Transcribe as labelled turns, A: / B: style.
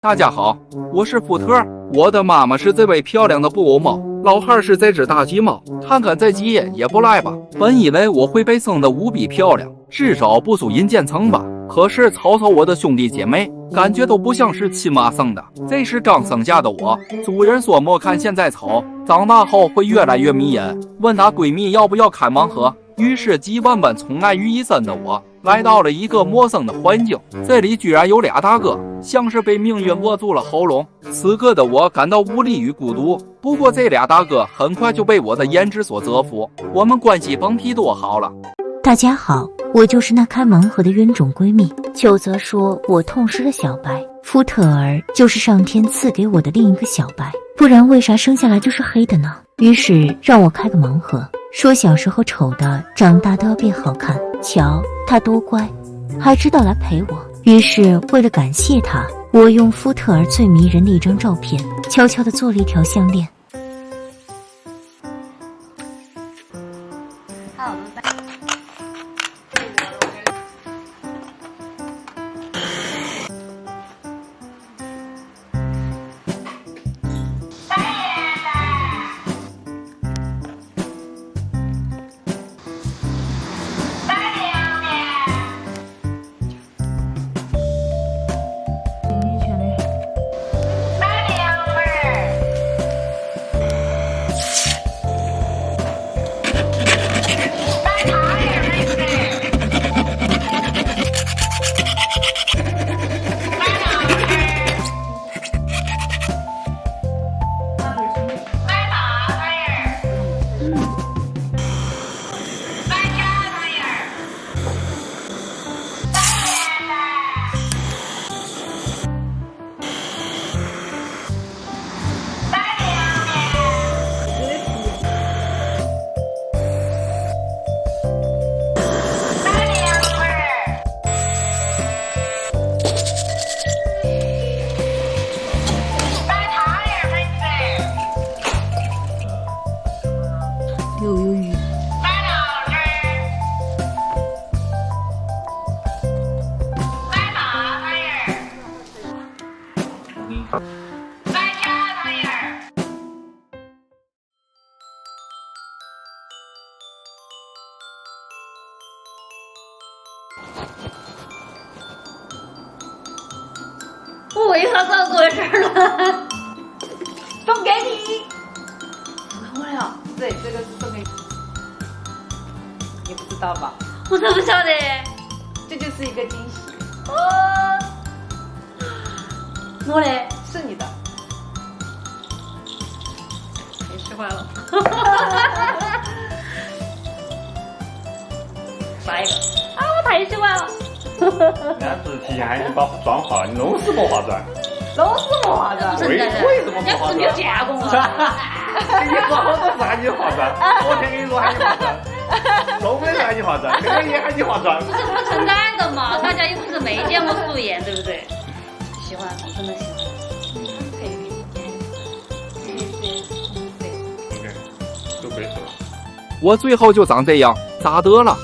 A: 大家好，我是福特，我的妈妈是这位漂亮的布偶猫，老汉是这只大橘猫，看看这几眼也不赖吧。本以为我会被生得无比漂亮，至少不输银渐层吧。可是瞅瞅我的兄弟姐妹，感觉都不像是亲妈生的。这是刚生下的我，主人说莫看现在丑，长大后会越来越迷人。问她闺蜜要不要开盲盒，于是集万般宠爱于一身的我，来到了一个陌生的环境，这里居然有俩大哥，像是被命运握住了喉咙。此刻的我感到无力与孤独，不过这俩大哥很快就被我的颜值所折服，我们关系甭提多好了。
B: 大家好，我就是那开盲盒的冤种闺蜜。邱泽说我痛失了小白，福特儿就是上天赐给我的另一个小白，不然为啥生下来就是黑的呢？于是让我开个盲盒，说小时候丑的长大都要变好看。瞧他多乖，还知道来陪我。于是为了感谢他，我用福特儿最迷人的一张照片悄悄地做了一条项链。
C: 又有鱼。
D: 我为啥搞这事儿了？送给你。我了。
C: 对，这个是送给你。你不知道吧？
D: 我怎么晓得？
C: 这就是一个惊喜。
D: 哦。我嘞？
C: 是你的。
D: 太喜欢了。下一个。啊，我太喜欢了。
E: 人家不是提前喊你把妆化，你弄死不化妆。
C: 弄死不化妆？
E: 为什么不化妆？
D: 人家是没有见过我。
E: 你说好多次喊你化妆，昨天跟你说喊你化妆，周末喊你化妆，今天也喊你化妆。
D: 不是不承担的嘛，大家又不是没见过素颜，对不对？喜欢，我真的喜欢。
E: 都背熟了。
A: 我最后就长这样，咋得了？